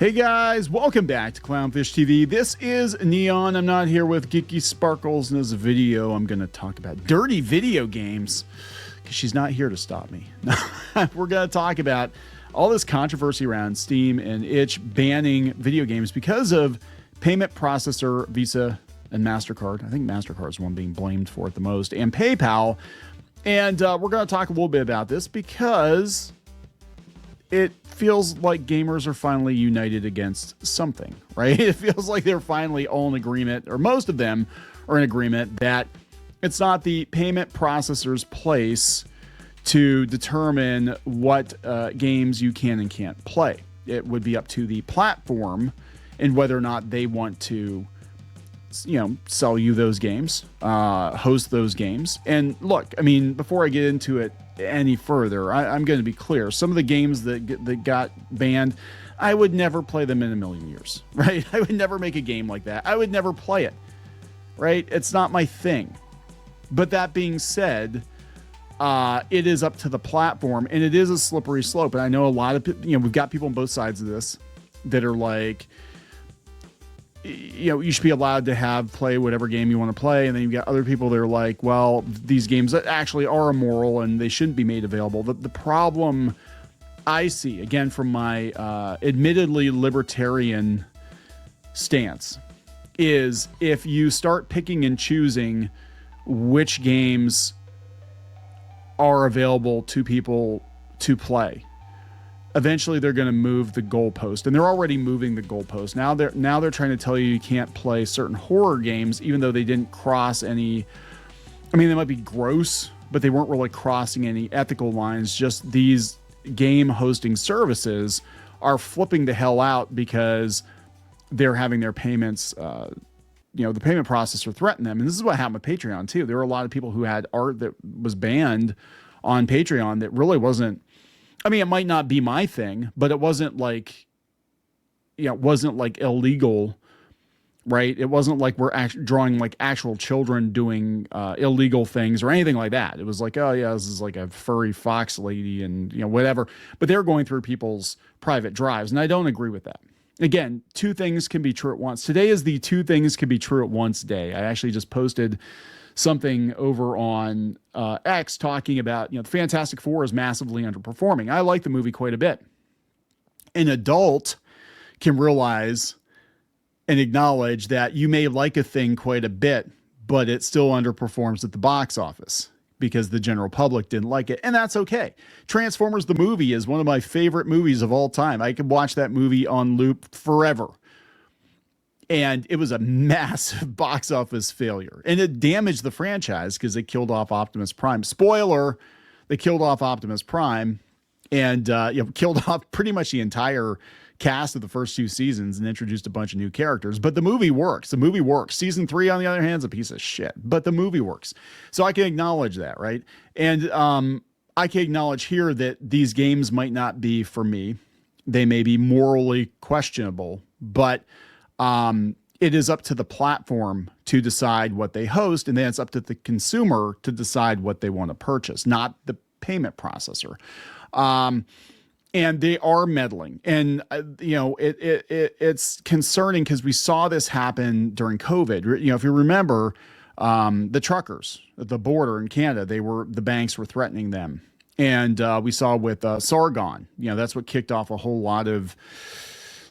Hey guys, welcome back to Clownfish TV. This is Kneon. I'm not here with Geeky Sparkles. In this video, I'm going to talk about dirty video games because she's not here to stop me. We're going to talk about all this controversy around Steam and itch banning video games because of payment processor Visa and Mastercard. I think Mastercard is the one being blamed for it the most, and PayPal. And we're going to talk a little bit about this because it feels like gamers are finally united against something, right? It feels like they're finally all in agreement, or most of them are in agreement, that it's not the payment processor's place to determine what games you can and can't play. It would be up to the platform and whether or not they want to, you know, sell you those games, host those games. And look, I mean, before I get into it any further, I'm going to be clear. Some of the games that got banned, I would never play them in a million years, right? I would never make a game like that. I would never play it, right? It's not my thing. But that being said, it is up to the platform, and it is a slippery slope. And I know a lot of, you know, we've got people on both sides of this that are like, you know, you should be allowed to play whatever game you want to play. And then you've got other people that are like, well, these games actually are immoral and they shouldn't be made available. The problem I see, again, from my admittedly libertarian stance, is if you start picking and choosing which games are available to people to play, eventually they're going to move the goalpost, and they're already moving the goalpost. Now they're trying to tell you can't play certain horror games, even though they didn't cross any. I mean, they might be gross, but they weren't really crossing any ethical lines. Just these game hosting services are flipping the hell out because they're having their payments, you know, the payment processor threaten them. And this is what happened with Patreon too. There were a lot of people who had art that was banned on Patreon that really wasn't. I mean, it might not be my thing, but it wasn't like, you know, it wasn't like illegal, right? It wasn't like we're drawing like actual children doing illegal things or anything like that. It was like, oh yeah, this is like a furry fox lady and, you know, whatever. But they're going through people's private drives, and I don't agree with that. Again, two things can be true at once. Today is the two things can be true at once day. I actually just posted something over on X talking about, you know, the Fantastic Four is massively underperforming. I like the movie quite a bit. An adult can realize and acknowledge that you may like a thing quite a bit, but it still underperforms at the box office because the general public didn't like it. And that's okay. Transformers the movie is one of my favorite movies of all time. I could watch that movie on loop forever. And it was a massive box office failure. And it damaged the franchise because they killed off Optimus Prime. Spoiler, they killed off Optimus Prime and you know, killed off pretty much the entire cast of the first two seasons and introduced a bunch of new characters. But the movie works. The movie works. Season 3, on the other hand, is a piece of shit. But the movie works. So I can acknowledge that, right? And I can acknowledge here that these games might not be for me. They may be morally questionable, but it is up to the platform to decide what they host, and then it's up to the consumer to decide what they want to purchase, not the payment processor. And they are meddling, and you know, it's concerning because we saw this happen during COVID. You know, if you remember, the truckers at the border in Canada, the banks were threatening them, and we saw with Sargon. You know, that's what kicked off a whole lot of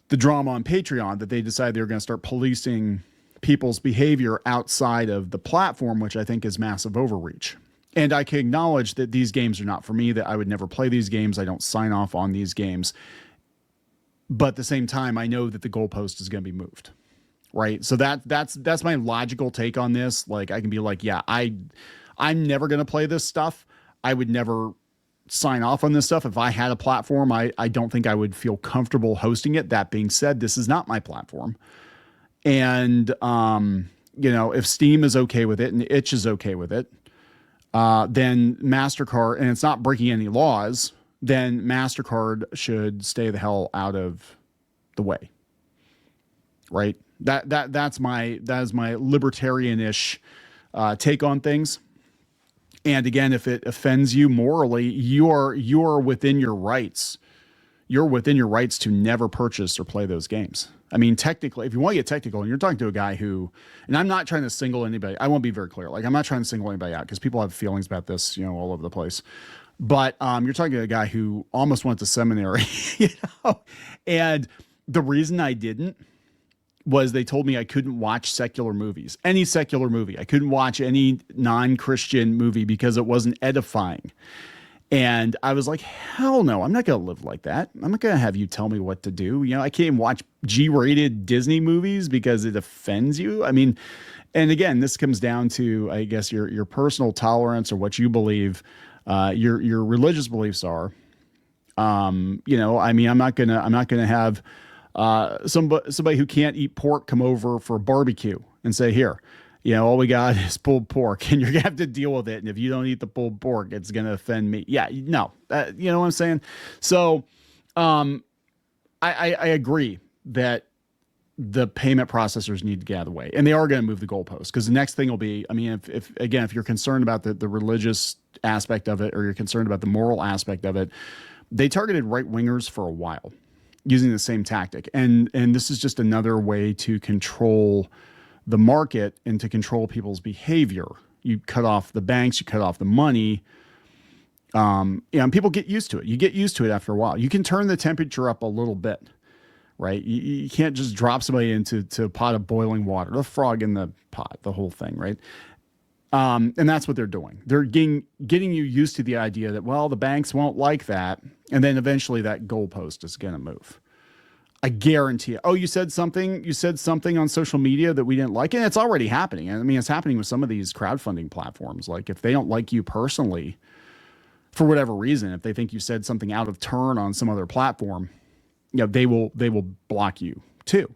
the drama on Patreon, that they decided they were going to start policing people's behavior outside of the platform, which I think is massive overreach. And I can acknowledge that these games are not for me, that I would never play these games. I don't sign off on these games. But at the same time, I know that the goalpost is going to be moved, right? So that's my logical take on this. Like, I can be like, yeah, I'm never going to play this stuff. I would never sign off on this stuff. If I had a platform, I don't think I would feel comfortable hosting it. That being said, this is not my platform. And, you know, if Steam is okay with it and Itch is okay with it, then Mastercard, and it's not breaking any laws, then Mastercard should stay the hell out of the way. Right? That is my libertarian-ish take on things. And again, if it offends you morally, you are within your rights you're within your rights to never purchase or play those games. I mean, technically, if you want to get technical, and you're talking to a guy who, and I'm not trying to single anybody, I won't be very clear. Like, I'm not trying to single anybody out because people have feelings about this, all over the place. But you're talking to a guy who almost went to seminary, and the reason I didn't was they told me I couldn't watch secular movies, any secular movie. I couldn't watch any non-Christian movie because it wasn't edifying. And I was like, hell no, I'm not going to live like that. I'm not going to have you tell me what to do. I can't even watch G-rated Disney movies because it offends you. I mean, and again, this comes down to, I guess, your personal tolerance or what you believe, your religious beliefs are. I mean, I'm not gonna have somebody who can't eat pork come over for a barbecue and say, here, all we got is pulled pork and you're gonna have to deal with it. And if you don't eat the pulled pork, it's gonna offend me. Yeah, no, you know what I'm saying? So, I agree that the payment processors need to get out of the way, and they are going to move the goalposts, because the next thing will be, I mean, if you're concerned about the religious aspect of it, or you're concerned about the moral aspect of it, they targeted right wingers for a while using the same tactic. And this is just another way to control the market and to control people's behavior. You cut off the banks, you cut off the money. And people get used to it. You get used to it after a while. You can turn the temperature up a little bit, right? You can't just drop somebody into a pot of boiling water, the frog in the pot, the whole thing, right? And that's what they're doing. They're getting you used to the idea that, well, the banks won't like that. And then eventually that goalpost is going to move. I guarantee it. Oh, you said something on social media that we didn't like, and it's already happening. I mean, it's happening with some of these crowdfunding platforms. Like, if they don't like you personally, for whatever reason, if they think you said something out of turn on some other platform, they will block you too.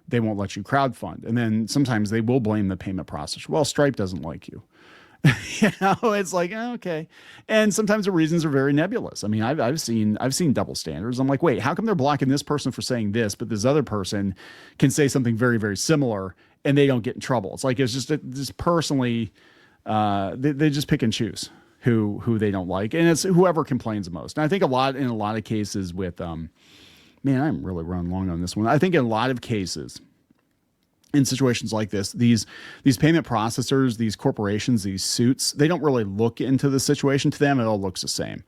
They won't let you crowdfund. And then sometimes they will blame the payment processor. Well, Stripe doesn't like you. It's like, okay. And sometimes the reasons are very nebulous. I mean, I've seen double standards. I'm like, wait, how come they're blocking this person for saying this, but this other person can say something very, very similar and they don't get in trouble? It's like, it's just personally, they just pick and choose who they don't like. And it's whoever complains the most. And I think in a lot of cases with, man, I'm really running long on this one. I think in a lot of cases, in situations like this, these payment processors, these corporations, these suits, they don't really look into the situation. To them, it all looks the same.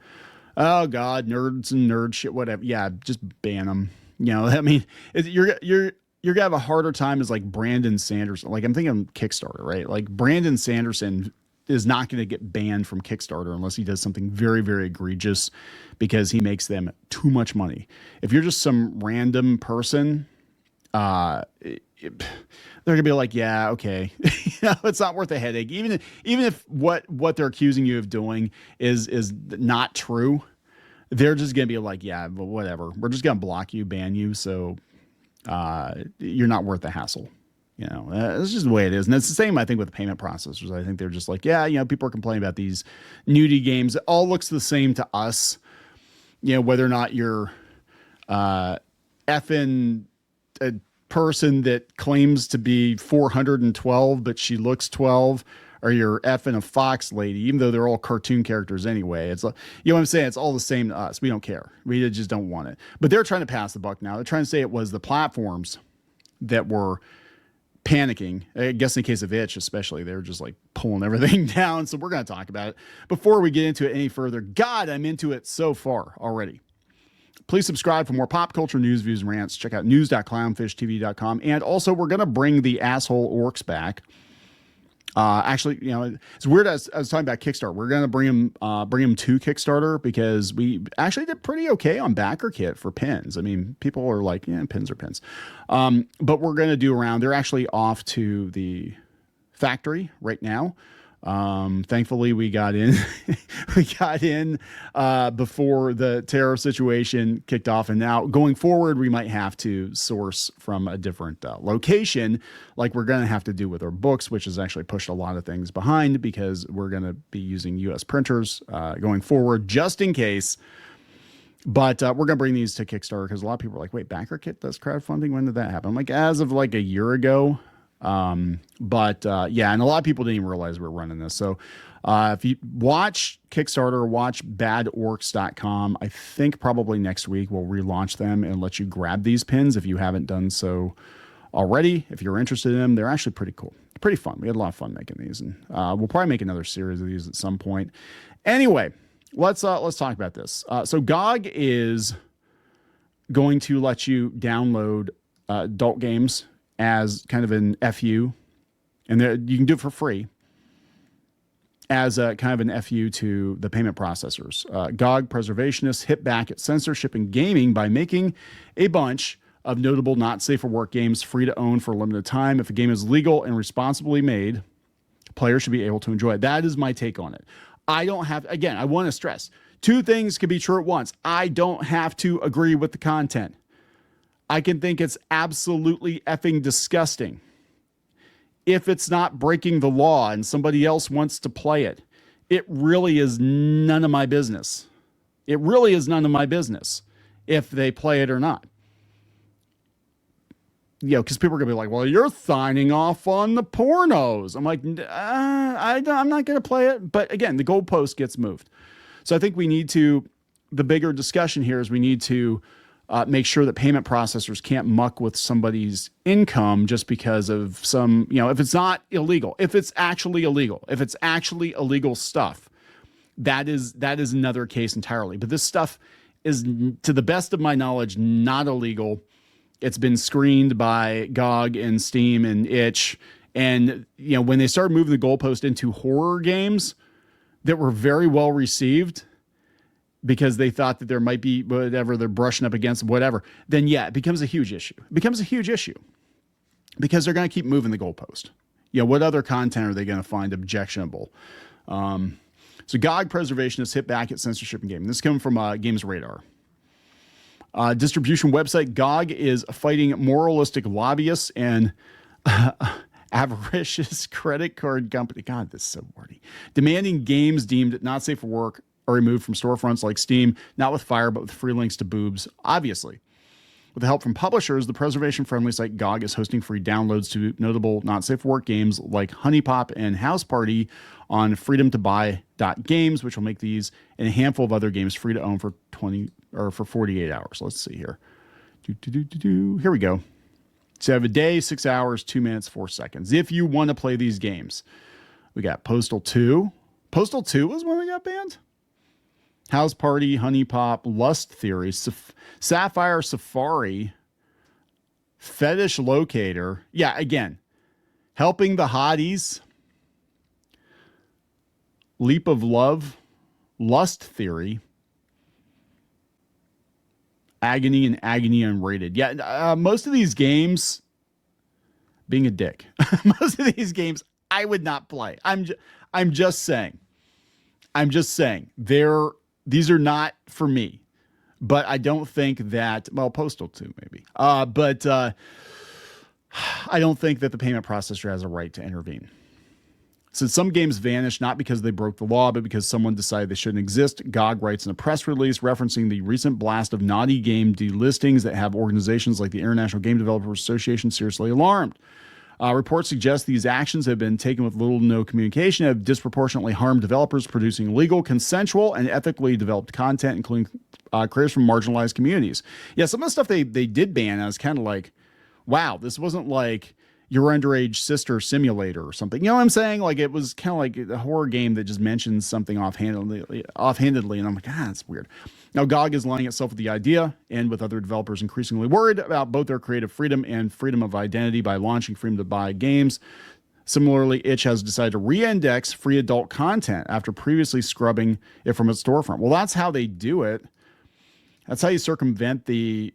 Oh God, nerds and nerd shit, whatever. Yeah, just ban them. I mean, you're gonna have a harder time as like Brandon Sanderson. Like, I'm thinking Kickstarter, right? Like, Brandon Sanderson is not going to get banned from Kickstarter unless he does something very, very egregious, because he makes them too much money. If you're just some random person, they're gonna be like, yeah, okay, it's not worth a headache. Even if what they're accusing you of doing is not true, they're just gonna be like, yeah, but whatever. We're just gonna block you, ban you, so you're not worth the hassle. It's just the way it is. And it's the same, I think, with payment processors. I think they're just like, yeah, people are complaining about these nudie games. It all looks the same to us. Whether or not you're effing a person that claims to be 412, but she looks 12, or you're effing a fox lady, even though they're all cartoon characters anyway. It's like, what I'm saying? It's all the same to us. We don't care. We just don't want it. But they're trying to pass the buck now. They're trying to say it was the platforms that were panicking. I guess in the case of Itch, especially, they're just like pulling everything down. So we're going to talk about it. Before we get into it any further, God, I'm into it so far already. Please subscribe for more pop culture news, views, and rants. Check out news.clownshishtv.com. And also, we're going to bring the asshole orcs back. Actually, it's weird. As I was talking about Kickstarter, we're going to bring him to Kickstarter, because we actually did pretty okay on BackerKit for pins. I mean, people are like, yeah, pins are pins. But we're going to do around. They're actually off to the factory right now. Thankfully we got in, before the terror situation kicked off. And now going forward, we might have to source from a different location, like we're going to have to do with our books, which has actually pushed a lot of things behind, because we're going to be using US printers, going forward, just in case. But we're going to bring these to Kickstarter, because a lot of people are like, wait, BackerKit does crowdfunding? When did that happen? I'm like, as of like a year ago, Yeah, and a lot of people didn't even realize we were running this. So if you watch Kickstarter, watch badorcs.com. I think probably next week we'll relaunch them and let you grab these pins if you haven't done so already. If you're interested in them, they're actually pretty cool. Pretty fun. We had a lot of fun making these, and we'll probably make another series of these at some point. Anyway, let's talk about this. So GOG is going to let you download adult games as kind of an FU, and you can do it for free as a kind of an FU to the payment processors. GOG preservationists hit back at censorship and gaming by making a bunch of notable not safe for work games free to own for a limited time. If a game is legal and responsibly made, players should be able to enjoy it. That is my take on it. I want to stress, two things can be true at once. I don't have to agree with the content. I can think it's absolutely effing disgusting. If it's not breaking the law and somebody else wants to play it, it really is none of my business. It really is none of my business if they play it or not. Because people are going to be like, well, you're signing off on the pornos. I'm like, I'm not going to play it. But again, the goalpost gets moved. So I think the bigger discussion here is we need to make sure that payment processors can't muck with somebody's income just because of some, if it's not illegal, if it's actually illegal stuff, that is another case entirely. But this stuff is, to the best of my knowledge, not illegal. It's been screened by GOG and Steam and itch. And, when they started moving the goalpost into horror games that were very well received because they thought that there might be whatever they're brushing up against, whatever, then yeah, it becomes a huge issue. It becomes a huge issue because they're going to keep moving the goalpost. What other content are they going to find objectionable? So GOG preservationists hit back at censorship and gaming. This is coming from Games Radar. Distribution website GOG is fighting moralistic lobbyists and avaricious credit card company. God, this is so wordy. Demanding games deemed not safe for work are removed from storefronts like Steam, not with fire, but with free links to boobs, obviously. With the help from publishers, the preservation-friendly site GOG is hosting free downloads to notable not safe for work games like Honey Pop and House Party on freedomtobuy.games, which will make these and a handful of other games free to own for 48 hours. Let's see here. Here we go. So you have a day, 6 hours, 2 minutes, 4 seconds. If you want to play these games, we got Postal 2. Postal 2 was when they got banned. House Party, Honey Pop, Lust Theory, Sapphire Safari, Fetish Locator. Yeah, again, Helping the Hotties, Leap of Love, Lust Theory, Agony and Agony Unrated. Yeah, most of these games, being a dick, most of these games I would not play. I'm just saying. These are not for me, but I don't think that, well, Postal 2 maybe. But I don't think that the payment processor has a right to intervene. Since some games vanish not because they broke the law, but because someone decided they shouldn't exist, GOG writes in a press release referencing the recent blast of naughty game delistings that have organizations like the International Game Developers Association seriously alarmed. Reports suggest these actions have been taken with little to no communication, have disproportionately harmed developers producing legal, consensual, and ethically developed content, including creators from marginalized communities. Yeah, some of the stuff they did ban, I was kind of like, wow, this wasn't like Your Underage Sister Simulator or something. You know what I'm saying? Like, it was kind of like a horror game that just mentions something offhandedly, and I'm like, that's weird. Now, GOG is lining itself with the idea, and with other developers increasingly worried about both their creative freedom and freedom of identity by launching freedom to buy games. Similarly, itch has decided to re-index free adult content after previously scrubbing it from its storefront. Well, that's how they do it. That's how you circumvent the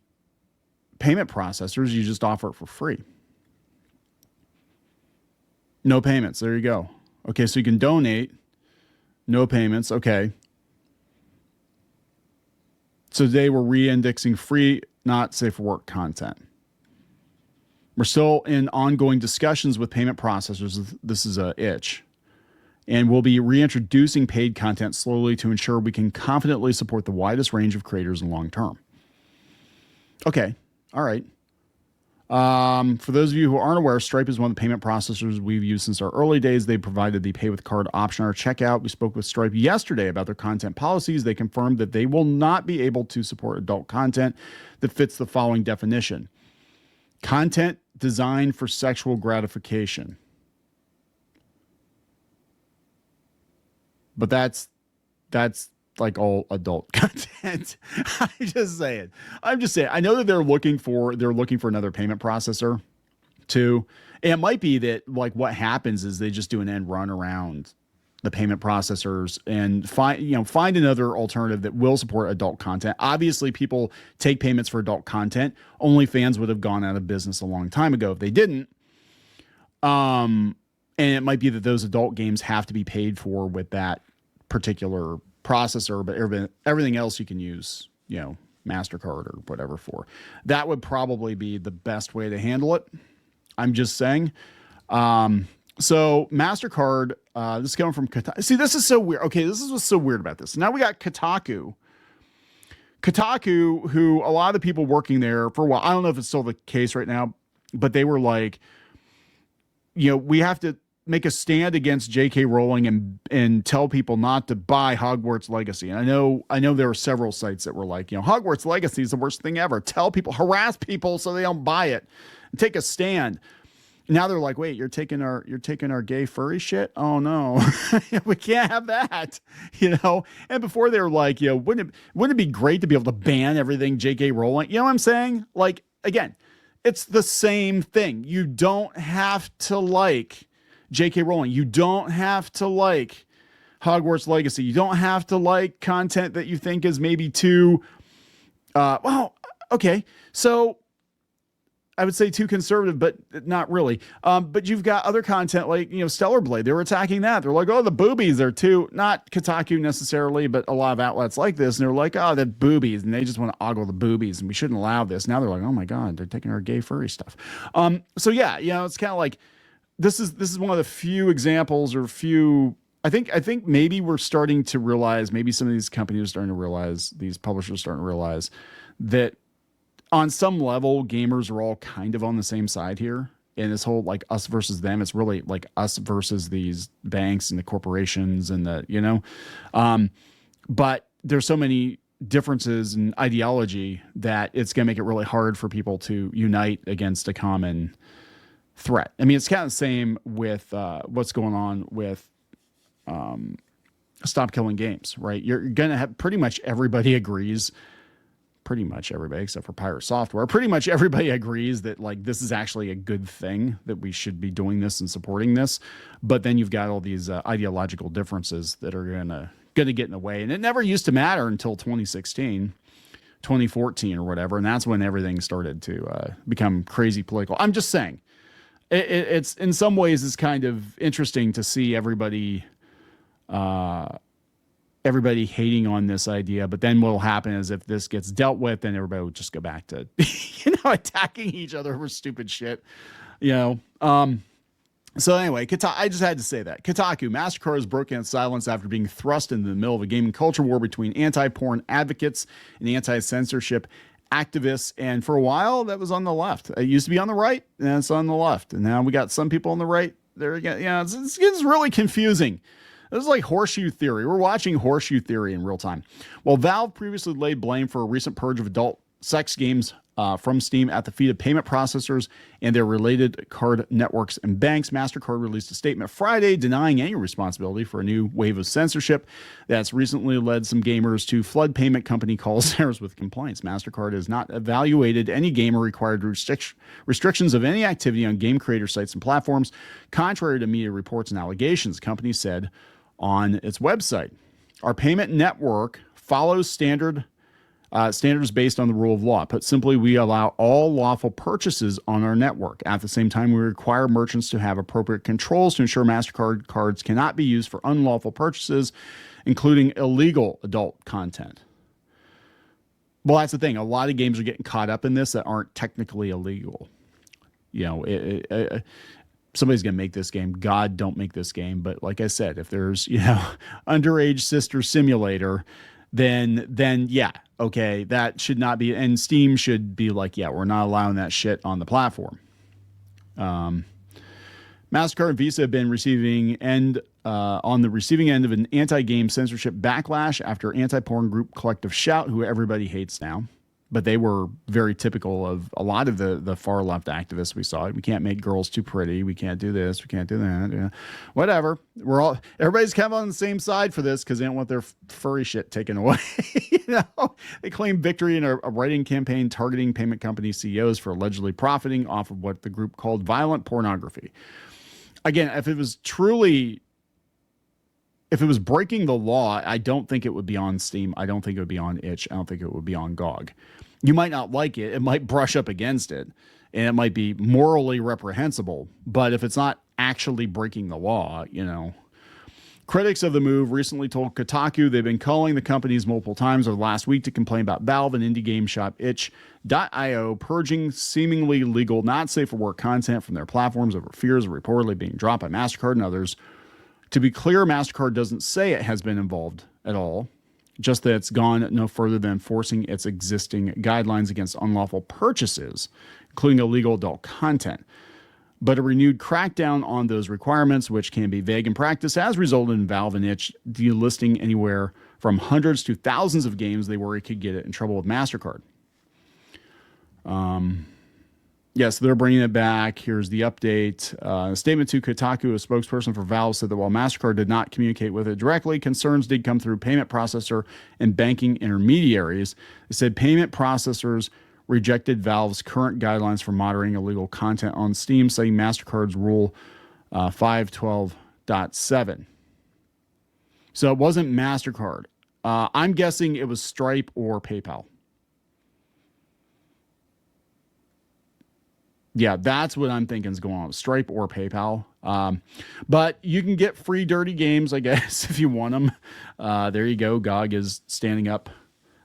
payment processors. You just offer it for free. No payments. There you go. Okay, so you can donate. No payments. Okay. So today we're re-indexing free, not safe for work content. We're still in ongoing discussions with payment processors. This is a itch. And we'll be reintroducing paid content slowly to ensure we can confidently support the widest range of creators in long term. Okay. All right. For those of you who aren't aware, Stripe is one of the payment processors we've used since our early days. They provided the pay with card option on our checkout. We spoke with Stripe yesterday about their content policies. They confirmed that they will not be able to support adult content that fits the following definition: content designed for sexual gratification. But that's like all adult content. I'm just saying. I know that they're looking for another payment processor too. And it might be that like what happens is they just do an end run around the payment processors and find another alternative that will support adult content. Obviously, people take payments for adult content. OnlyFans would have gone out of business a long time ago if they didn't. And it might be that those adult games have to be paid for with that particular processor, but everything else you can use, Mastercard or whatever for. That would probably be the best way to handle it. I'm just saying. So Mastercard, this is coming from Kotaku. See, this is so weird. Okay, this is what's so weird about this. Now we got Kotaku. Kotaku, who a lot of the people working there for a while, I don't know if it's still the case right now, but they were like, we have to make a stand against J.K. Rowling and tell people not to buy Hogwarts Legacy. And I know there were several sites that were like, Hogwarts Legacy is the worst thing ever. Tell people, harass people so they don't buy it and take a stand. Now they're like, wait, you're taking our gay furry shit? Oh no, we can't have that, And before they were like, wouldn't it be great to be able to ban everything J.K. Rowling? You know what I'm saying? Like, again, it's the same thing. You don't have to like J.K. Rowling. You don't have to like Hogwarts Legacy. You don't have to like content that you think is maybe too, okay. So I would say too conservative, but not really. But you've got other content like, Stellar Blade. They were attacking that. They're like, oh, the boobies are too, not Kotaku necessarily, but a lot of outlets like this. And they're like, oh, the boobies. And they just want to ogle the boobies and we shouldn't allow this. Now they're like, oh my God, they're taking our gay furry stuff. So yeah, it's kind of like, this is one of the few examples or I think maybe we're starting to realize, maybe some of these companies are starting to realize, these publishers are starting to realize that on some level, gamers are all kind of on the same side here. And this whole like us versus them, it's really like us versus these banks and the corporations and but there's so many differences in ideology that it's going to make it really hard for people to unite against a common threat. I mean, it's kind of the same with what's going on with Stop Killing Games, right? You're going to have pretty much everybody agrees, pretty much everybody except for Pirate Software, pretty much everybody agrees that like this is actually a good thing, that we should be doing this and supporting this. But then you've got all these ideological differences that are going to get in the way. And it never used to matter until 2016. 2014 or whatever. And that's when everything started to become crazy political. I'm just saying. It's in some ways it's kind of interesting to see everybody hating on this idea, but then what'll happen is if this gets dealt with, then everybody will just go back to attacking each other over stupid shit. So anyway, I just had to say that. Kotaku, Mastercard has broken its silence after being thrust into the middle of a gaming culture war between anti-porn advocates and anti-censorship activists. And for a while, that was on the left. It used to be on the right, and it's on the left. And now we got some people on the right there again. It's really confusing. This is like horseshoe theory. We're watching horseshoe theory in real time. Well, Valve previously laid blame for a recent purge of adult sex games from Steam at the feet of payment processors and their related card networks and banks. Mastercard released a statement Friday denying any responsibility for a new wave of censorship that's recently led some gamers to flood payment company call centers with complaints. Mastercard has not evaluated any game or required restrictions of any activity on game creator sites and platforms, contrary to media reports and allegations, the company said on its website. Our payment network follows standards based on the rule of law. Put simply, we allow all lawful purchases on our network. At the same time, we require merchants to have appropriate controls to ensure MasterCard cards cannot be used for unlawful purchases, including illegal adult content. Well, that's the thing. A lot of games are getting caught up in this that aren't technically illegal. Somebody's going to make this game. God, don't make this game. But like I said, if there's, underage sister simulator, then yeah, Okay, that should not be, and Steam should be like, yeah, we're not allowing that shit on the platform. Mastercard and Visa have been on the receiving end of an anti-game censorship backlash after anti-porn group Collective Shout, who everybody hates now. But they were very typical of a lot of the far left activists we saw. We can't make girls too pretty. We can't do this. We can't do that. Yeah. Whatever. Everybody's kind of on the same side for this because they don't want their furry shit taken away. They claim victory in a writing campaign targeting payment company CEOs for allegedly profiting off of what the group called violent pornography. Again, if it was breaking the law, I don't think it would be on Steam. I don't think it would be on Itch. I don't think it would be on GOG. You might not like it. It might brush up against it, and it might be morally reprehensible. But if it's not actually breaking the law, Critics of the move recently told Kotaku they've been calling the companies multiple times over the last week to complain about Valve and indie game shop itch.io purging seemingly legal, not safe for work content from their platforms over fears of reportedly being dropped by Mastercard and others. To be clear, Mastercard doesn't say it has been involved at all, just that it's gone no further than enforcing its existing guidelines against unlawful purchases, including illegal adult content. But a renewed crackdown on those requirements, which can be vague in practice, has resulted in Valve and Itch delisting anywhere from hundreds to thousands of games they worry could get it in trouble with MasterCard. Yes, they're bringing it back. Here's the update. A statement to Kotaku, a spokesperson for Valve, said that while MasterCard did not communicate with it directly, concerns did come through payment processor and banking intermediaries. It said payment processors rejected Valve's current guidelines for monitoring illegal content on Steam, citing MasterCard's Rule 512.7. So it wasn't MasterCard. I'm guessing it was Stripe or PayPal. Yeah, that's what I'm thinking is going on. Stripe or PayPal. But you can get free dirty games, I guess, if you want them. There you go. GOG is standing up.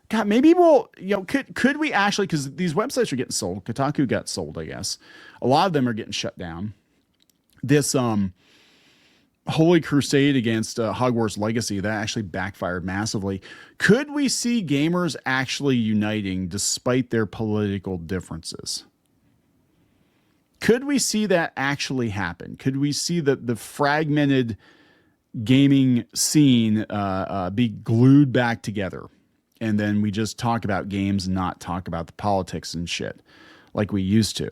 God, maybe we'll, could we actually, because these websites are getting sold. Kotaku got sold, I guess. A lot of them are getting shut down. This holy crusade against Hogwarts Legacy, that actually backfired massively. Could we see gamers actually uniting despite their political differences? Could we see that actually happen? Could we see the fragmented gaming scene be glued back together? And then we just talk about games and not talk about the politics and shit like we used to.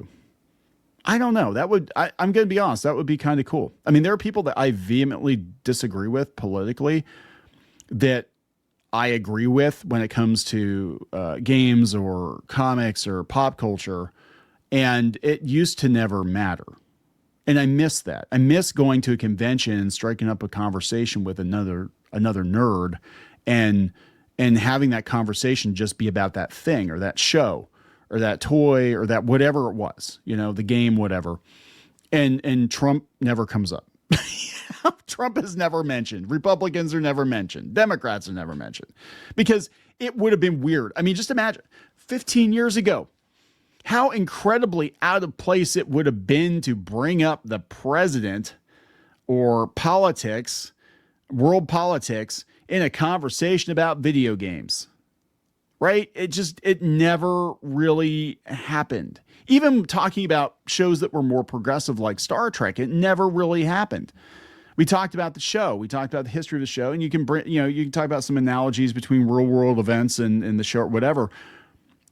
I don't know. I'm going to be honest, that would be kind of cool. I mean, there are people that I vehemently disagree with politically that I agree with when it comes to games or comics or pop culture. And it used to never matter. And I miss that. I miss going to a convention and striking up a conversation with another nerd and having that conversation just be about that thing or that show or that toy or that whatever it was, the game, whatever. And Trump never comes up. Trump is never mentioned. Republicans are never mentioned. Democrats are never mentioned because it would have been weird. I mean, just imagine 15 years ago, how incredibly out of place it would have been to bring up the president or politics, world politics, in a conversation about video games, right? It never really happened. Even talking about shows that were more progressive like Star Trek, it never really happened. We talked about the show. We talked about the history of the show, and you can talk about some analogies between real world events and the show or whatever,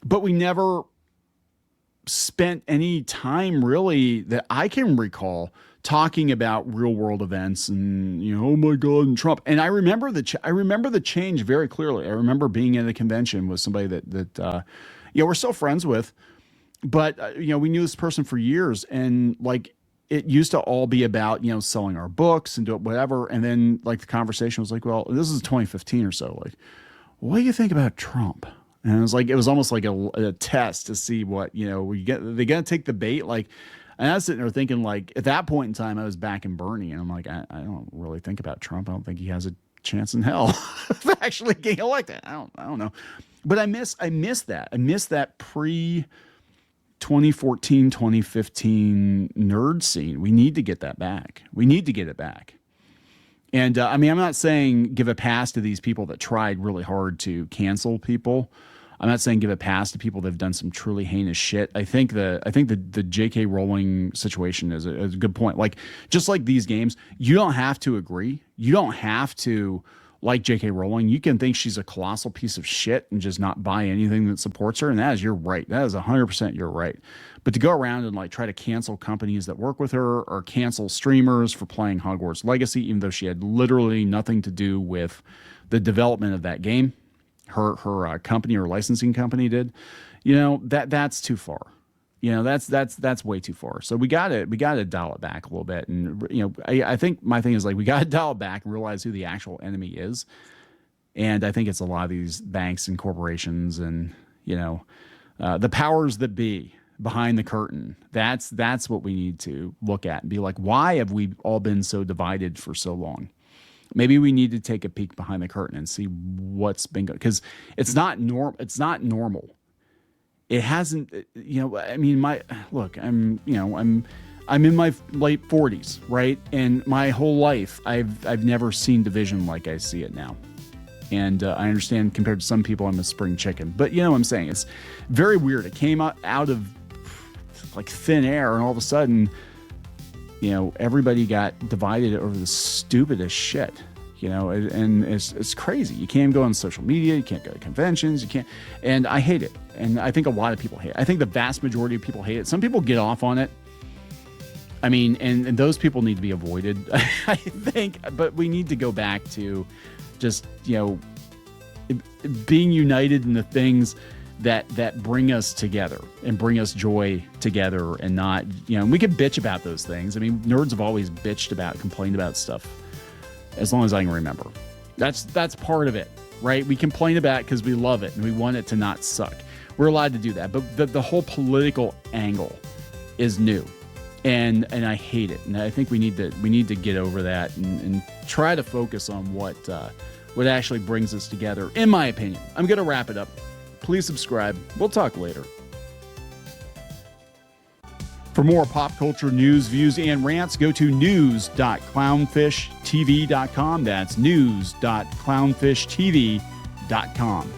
but we never spent any time really that I can recall talking about real world events and, oh my God, and Trump. And I remember the change very clearly. I remember being at a convention with somebody that we're still friends with, but we knew this person for years, and like it used to all be about, selling our books and do whatever. And then like the conversation was like, well, this is 2015 or so. Like, what do you think about Trump? And it was almost like a test to see what, they're going to take the bait. Like, and I was sitting there thinking, like, at that point in time, I was back in Bernie, and I'm like, I don't really think about Trump. I don't think he has a chance in hell of actually getting elected. I don't know. But I miss that. I miss that pre 2014, 2015 nerd scene. We need to get that back. We need to get it back. And I'm not saying give a pass to these people that tried really hard to cancel people. I'm not saying give a pass to people that have done some truly heinous shit. I think the J.K. Rowling situation is a good point. Like, just like these games, you don't have to agree. You don't have to like J.K. Rowling. You can think she's a colossal piece of shit and just not buy anything that supports her, and that is your right. That is 100% your right. But to go around and like try to cancel companies that work with her or cancel streamers for playing Hogwarts Legacy, even though she had literally nothing to do with the development of that game, her company or licensing company did, that's too far. That's way too far. So we gotta dial it back a little bit. And I think my thing is like we gotta dial it back and realize who the actual enemy is. And I think it's a lot of these banks and corporations and the powers that be behind the curtain. That's what we need to look at and be like, why have we all been so divided for so long? Maybe we need to take a peek behind the curtain and see what's been good, because it's not normal. It hasn't, I mean, I'm in my late 40s, right? And my whole life, I've never seen division like I see it now. And I understand compared to some people, I'm a spring chicken, but you know what I'm saying? It's very weird. It came out of like thin air, and all of a sudden, everybody got divided over the stupidest shit. And it's crazy. You can't go on social media. You can't go to conventions. You can't. And I hate it. And I think a lot of people hate it. I think the vast majority of people hate it. Some people get off on it. I mean, and those people need to be avoided, I think. But we need to go back to just, being united in the things that bring us together and bring us joy together, and not, we can bitch about those things. I mean, nerds have always complained about stuff as long as I can remember. That's part of it, right? We complain about it because we love it and we want it to not suck. We're allowed to do that, but the whole political angle is new, and I hate it. And I think we need to get over that and try to focus on what actually brings us together. In my opinion, I'm gonna wrap it up. Please subscribe. We'll talk later. For more pop culture news, views, and rants, go to news.clownfishtv.com. That's news.clownfishtv.com.